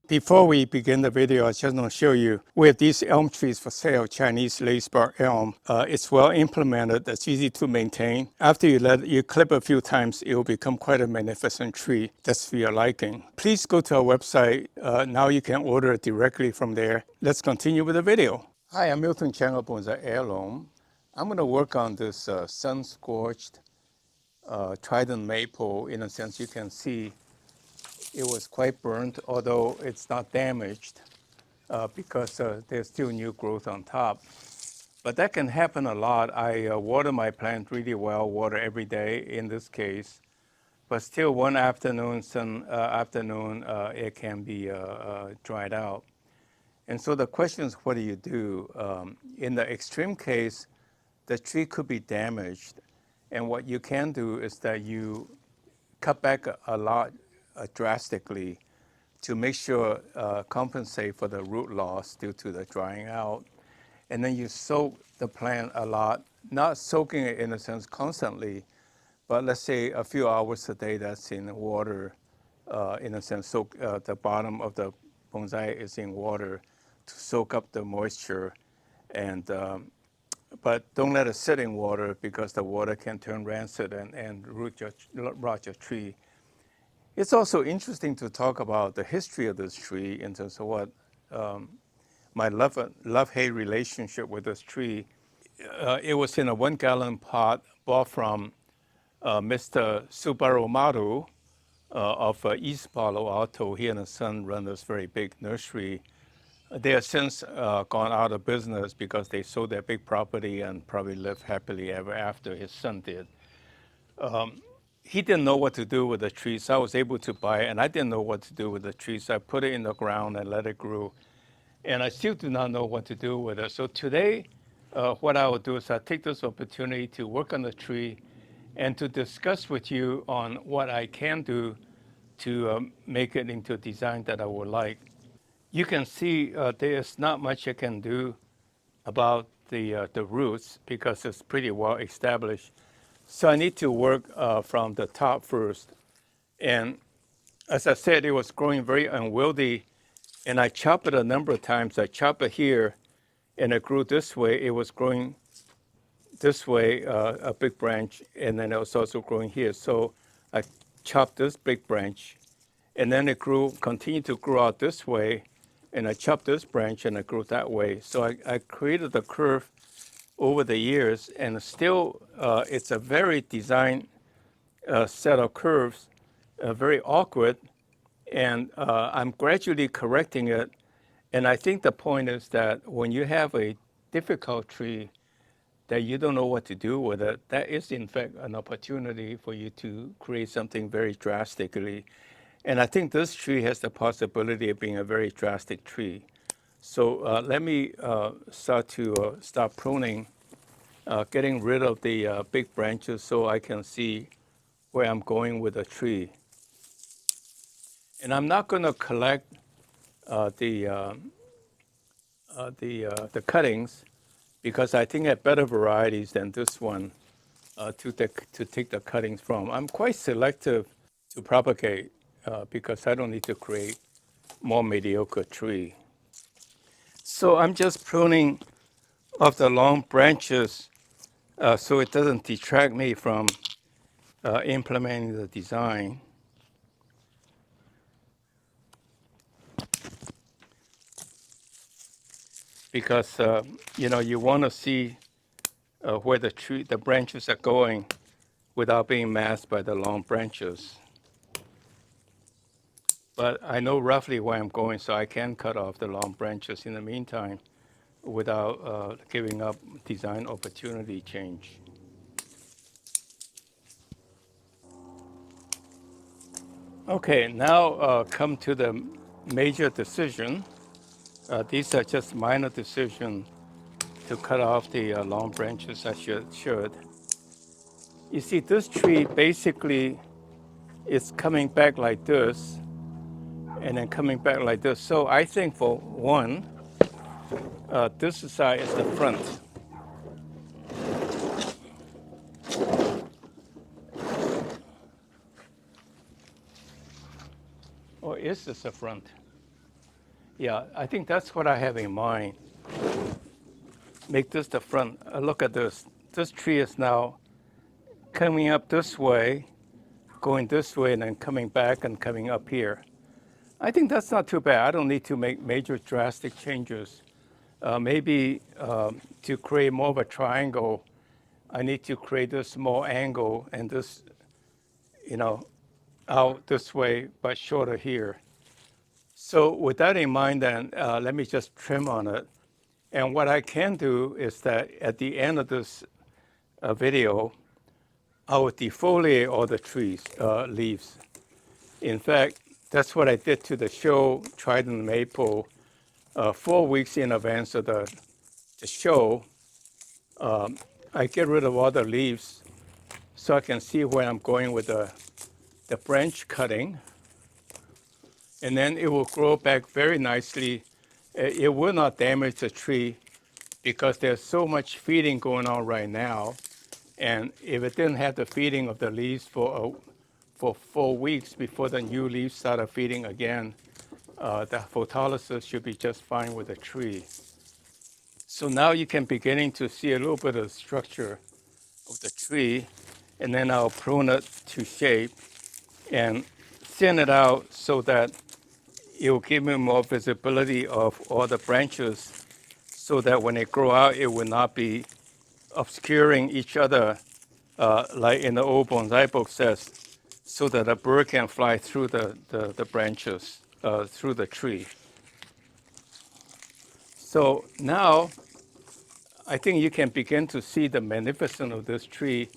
Before we begin the video, I just want to show you we have these elm trees for sale, Chinese lacebark elm. It's well implemented, it's easy to maintain. After you clip a few times, it will become quite a magnificent tree that's for your liking. Please go to our website. Now you can order it directly from there. Let's continue with the video. Hi, I'm miltonchang of Bonsaiheirloom. I'm going to work on this sun-scorched Trident maple. In a sense, you can see it was quite burnt, although it's not damaged because there's still new growth on top. But that can happen a lot. I water my plant really well, water every day in this case. But still one afternoon, it can be dried out. And so the question is, what do you do? In the extreme case, the tree could be damaged. And what you can do is that you cut back a lot drastically to make sure compensate for the root loss due to the drying out. And then you soak the plant a lot, not soaking it in a sense constantly, but let's say a few hours a day that's in water, in a sense, soak the bottom of the bonsai is in water to soak up the moisture. And but don't let it sit in water because the water can turn rancid and rot your tree. It's also interesting to talk about the history of this tree in terms of what my love-hate relationship with this tree. It was in a 1-gallon pot bought from Mr. Subaru Maru of East Palo Alto. He and his son run this very big nursery. They have since gone out of business because they sold their big property and probably lived happily ever after. His son did. He didn't know what to do with the trees. So I was able to buy it, and I didn't know what to do with the trees. So I put it in the ground and let it grow. And I still do not know what to do with it. So today, what I will do is I'll take this opportunity to work on the tree and to discuss with you on what I can do to make it into a design that I would like. You can see there's not much I can do about the roots because it's pretty well established. So I need to work from the top first. And as I said, it was growing very unwieldy, and I chopped it a number of times. I chopped it here, and it grew this way. It was growing this way, a big branch, and then it was also growing here. So I chopped this big branch, and then it continued to grow out this way, and I chopped this branch, and it grew that way. So I created the curve over the years, and still it's a very designed set of curves, very awkward, and I'm gradually correcting it. And I think the point is that when you have a difficult tree that you don't know what to do with it, that is in fact an opportunity for you to create something very drastically. And I think this tree has the possibility of being a very drastic tree. So let me start pruning, getting rid of the big branches so I can see where I'm going with the tree. And I'm not going to collect the cuttings because I think I have better varieties than this one to take the cuttings from. I'm quite selective to propagate because I don't need to create more mediocre tree. So I'm just pruning off the long branches so it doesn't detract me from implementing the design. Because you want to see where the branches are going without being masked by the long branches. But I know roughly where I'm going, so I can cut off the long branches in the meantime without giving up design opportunity change. Okay, now come to the major decision. These are just minor decisions to cut off the long branches I should. You see, this tree basically is coming back like this and then coming back like this. So I think for one, this side is the front. Or is this the front? Yeah, I think that's what I have in mind. Make this the front. Look at this. This tree is now coming up this way, going this way, and then coming back and coming up here. I think that's not too bad. I don't need to make major drastic changes. Maybe to create more of a triangle, I need to create this small angle and this, out this way, but shorter here. So with that in mind, then let me just trim on it. And what I can do is that at the end of this video, I will defoliate all the trees, leaves. In fact, that's what I did to the show Trident maple 4 weeks in advance of the show. I get rid of all the leaves so I can see where I'm going with the branch cutting. And then it will grow back very nicely. It will not damage the tree because there's so much feeding going on right now. And if it didn't have the feeding of the leaves for 4 weeks before the new leaves started feeding again, the photolysis should be just fine with the tree. So now you can beginning to see a little bit of the structure of the tree, and then I'll prune it to shape and thin it out so that it will give me more visibility of all the branches so that when they grow out, it will not be obscuring each other, like in the old bonsai book says, so that a bird can fly through the branches, through the tree. So now I think you can begin to see the magnificence of this tree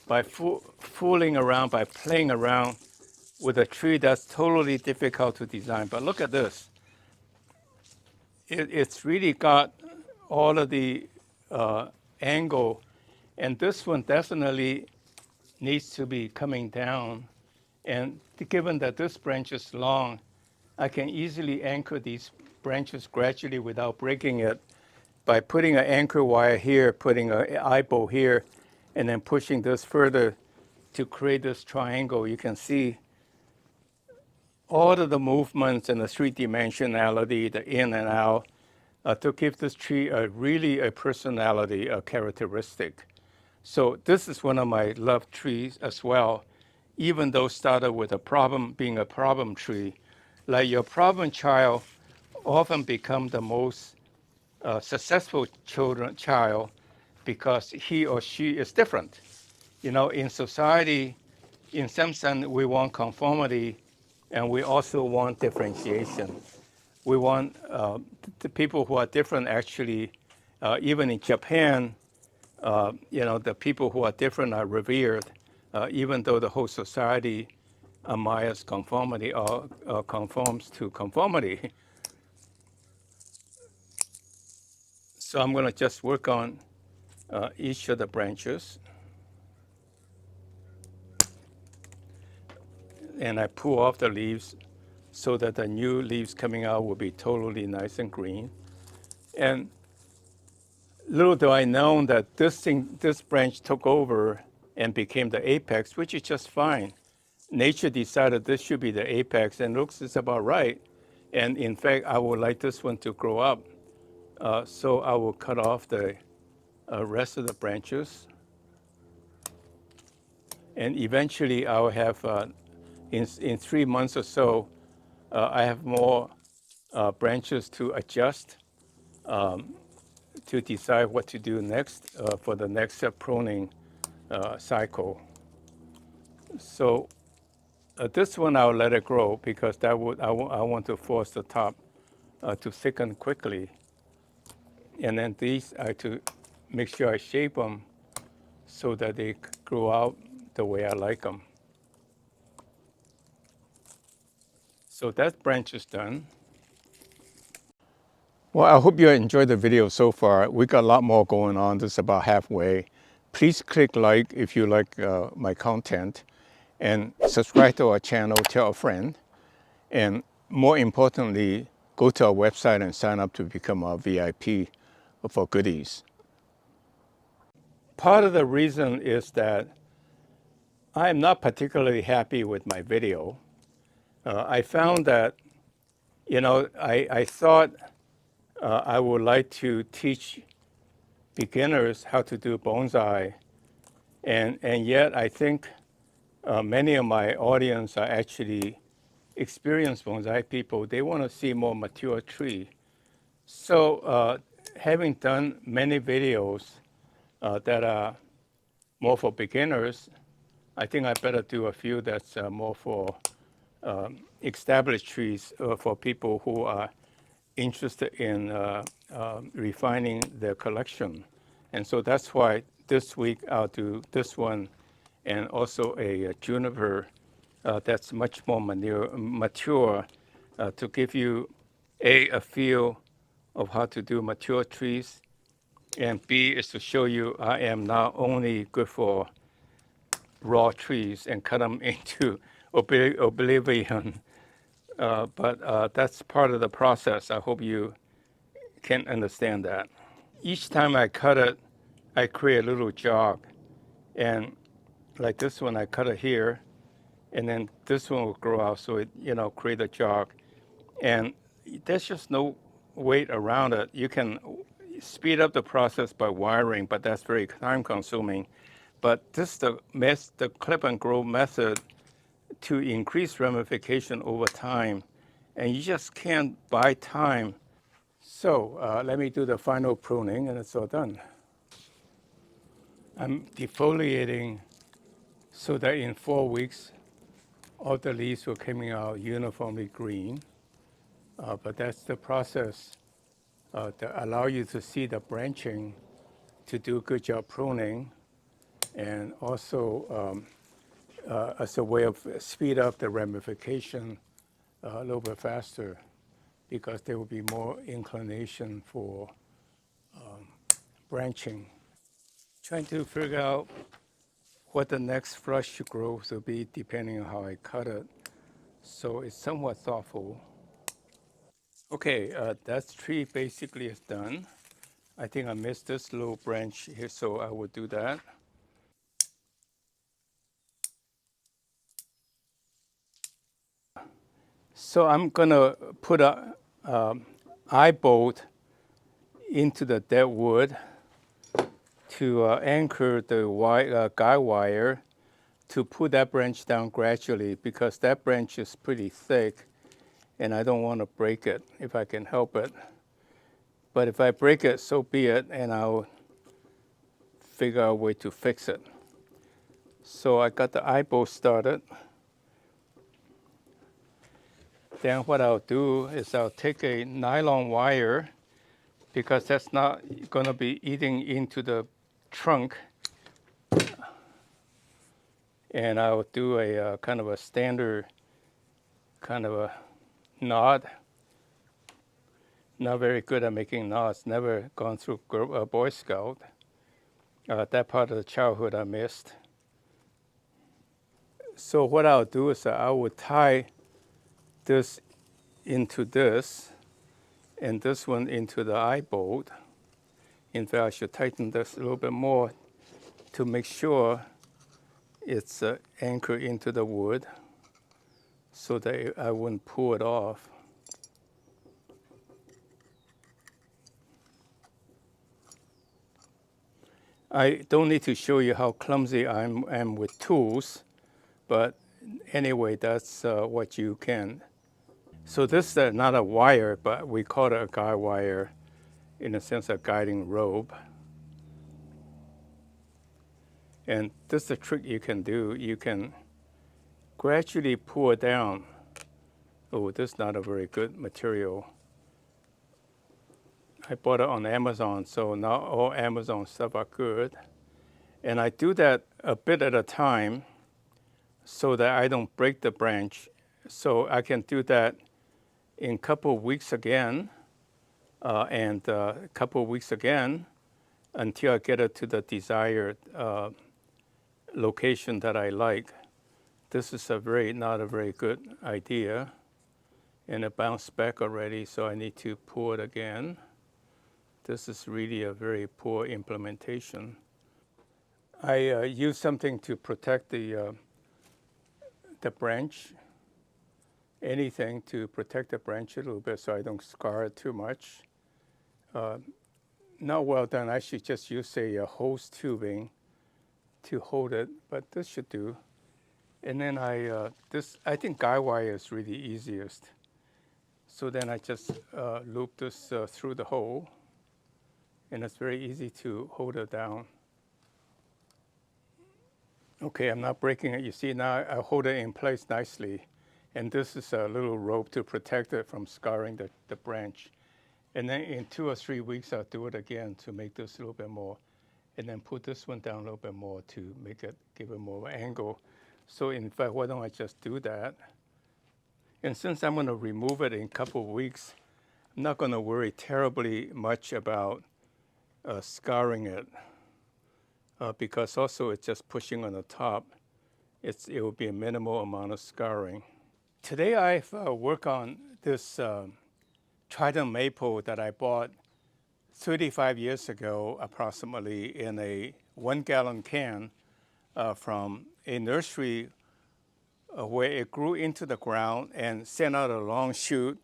by fooling around, by playing around with a tree that's totally difficult to design. But look at this. It's really got all of the angle, and this one definitely needs to be coming down. And given that this branch is long, I can easily anchor these branches gradually without breaking it by putting an anchor wire here, putting an eyebolt here, and then pushing this further to create this triangle. You can see all of the movements and the three-dimensionality, the in and out, to give this tree really a personality, a characteristic. So this is one of my loved trees as well, even though started with a problem, being a problem tree. Like your problem child often become the most successful child because he or she is different. In society, in some sense, we want conformity, and we also want differentiation. We want the people who are different. Actually, even in Japan, the people who are different are revered, even though the whole society admires conformity or conforms to conformity. So I'm going to just work on each of the branches. And I pull off the leaves so that the new leaves coming out will be totally nice and green. And little do I know that this branch took over and became the apex, which is just fine. Nature decided this should be the apex, and looks is about right. And in fact, I would like this one to grow up. So I will cut off the rest of the branches. And eventually I will have, in 3 months or so, I have more branches to adjust to decide what to do next for the next pruning cycle. So this one I'll let it grow because I want to force the top to thicken quickly. And then these I to make sure I shape them so that they grow out the way I like them. So that branch is done. Well, I hope you enjoyed the video so far. We got a lot more going on. This is about halfway. Please click like if you like my content, and subscribe to our channel, tell a friend, and more importantly, go to our website and sign up to become our VIP for goodies. Part of the reason is that I am not particularly happy with my video. I found that I thought I would like to teach beginners how to do bonsai, and yet I think many of my audience are actually experienced bonsai people. They want to see more mature tree. So having done many videos that are more for beginners, I think I better do a few that's more for established trees for people who are interested in refining their collection. And so that's why this week I'll do this one and also a juniper that's much more mature to give you a feel of how to do mature trees, and B is to show you I am not only good for raw trees and cut them into oblivion, but that's part of the process. I hope you can understand that. Each time I cut it, I create a little jog, and like this one, I cut it here, and then this one will grow out, so it create a jog, and there's just no way around it. You can speed up the process by wiring, but that's very time consuming. But this is the clip and grow method to increase ramification over time, and you just can't buy time. So let me do the final pruning, and it's all done. I'm defoliating so that in 4 weeks, all the leaves were coming out uniformly green. But that's the process that allow you to see the branching to do a good job pruning, and also as a way of speed up the ramification a little bit faster, because there will be more inclination for branching. Trying to figure out what the next flush growth will be depending on how I cut it. So it's somewhat thoughtful. Okay, that tree basically is done. I think I missed this little branch here, so I will do that. So I'm gonna put a eye bolt into the dead wood to anchor the guide wire to pull that branch down gradually, because that branch is pretty thick and I don't want to break it if I can help it. But if I break it, so be it, and I'll figure out a way to fix it. So I got the eye bolt started. Then what I'll do is I'll take a nylon wire, because that's not going to be eating into the trunk, and I'll do a kind of a standard kind of a knot. Not very good at making knots, never gone through a Boy Scout. That part of the childhood I missed. So what I'll do is I will tie this into this, and this one into the eye bolt. In fact, I should tighten this a little bit more to make sure it's anchored into the wood so that I wouldn't pull it off. I don't need to show you how clumsy I am with tools, but anyway, that's what you can. So this is not a wire, but we call it a guide wire, in a sense a guiding rope. And this is a trick you can do. You can gradually pull it down. Oh, this is not a very good material. I bought it on Amazon, so not all Amazon stuff are good. And I do that a bit at a time so that I don't break the branch. So I can do that in a couple of weeks again, and a couple of weeks again, until I get it to the desired location that I like. This is not a very good idea, and it bounced back already, so I need to pull it again. This is really a very poor implementation. I use something to protect the branch anything to protect the branch a little bit so I don't scar it too much. Not well done. I should just use a hose tubing to hold it, but this should do. And then I think guy wire is really easiest. So then I just loop this through the hole, and it's very easy to hold it down. Okay, I'm not breaking it. You see now I hold it in place nicely. And this is a little rope to protect it from scarring the branch. And then in 2 or 3 weeks, I'll do it again to make this a little bit more. And then put this one down a little bit more to make it, give it more angle. So in fact, why don't I just do that? And since I'm gonna remove it in a couple of weeks, I'm not gonna worry terribly much about scarring it because also it's just pushing on the top. It will be a minimal amount of scarring. Today I've worked on this Trident maple that I bought 35 years ago, approximately, in a 1-gallon can from a nursery where it grew into the ground and sent out a long shoot,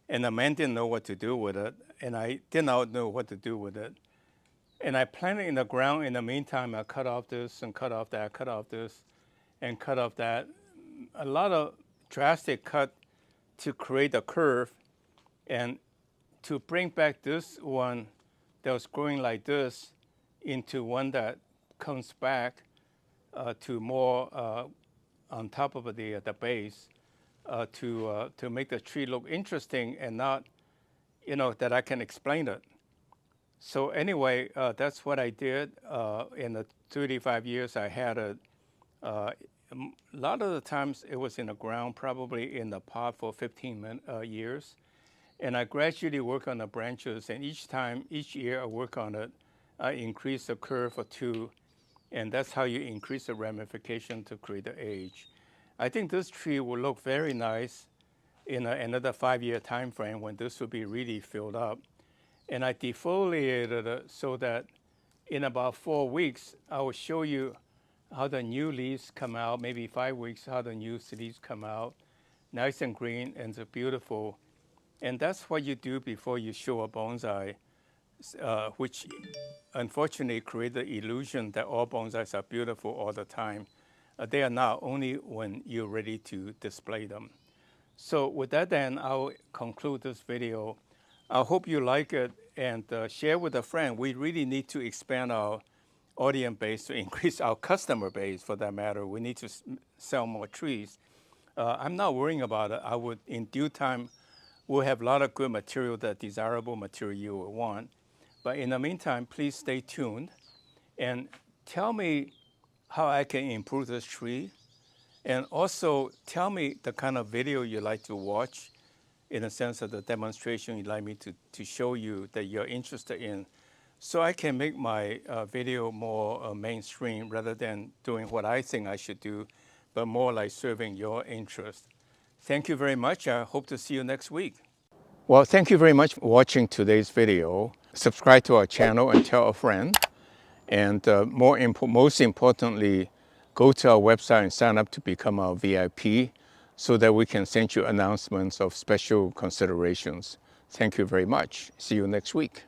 and the man didn't know what to do with it, and I did not know what to do with it. And I planted it in the ground. In the meantime, I cut off this and cut off that, cut off this, and cut off that. A lot of drastic cut to create a curve, and to bring back this one that was growing like this into one that comes back to more on top of the base to make the tree look interesting and not, that I can explain it. So anyway, that's what I did in the 35 years I had it. A lot of the times it was in the ground, probably in the pot for 15 years. And I gradually work on the branches, and each year I work on it, I increase the curve or two, and that's how you increase the ramification to create the age. I think this tree will look very nice in another 5-year time frame when this will be really filled up. And I defoliated it so that in about 4 weeks, I will show you how the new leaves come out, maybe 5 weeks, how the new leaves come out, nice and green and so beautiful. And that's what you do before you show a bonsai, which unfortunately create the illusion that all bonsais are beautiful all the time. They are not, only when you're ready to display them. So with that then, I'll conclude this video. I hope you like it and share with a friend. We really need to expand our audience base to increase our customer base, for that matter. We need to sell more trees. I'm not worrying about it. I would, in due time, we'll have a lot of good material, that desirable material you will want. But in the meantime, please stay tuned and tell me how I can improve this tree. And also tell me the kind of video you like to watch, in the sense of the demonstration you'd like me to show you that you're interested in, so I can make my video more mainstream rather than doing what I think I should do, but more like serving your interest. Thank you very much. I hope to see you next week. Well, thank you very much for watching today's video. Subscribe to our channel and tell a friend. And most importantly, go to our website and sign up to become our VIP so that we can send you announcements of special considerations. Thank you very much. See you next week.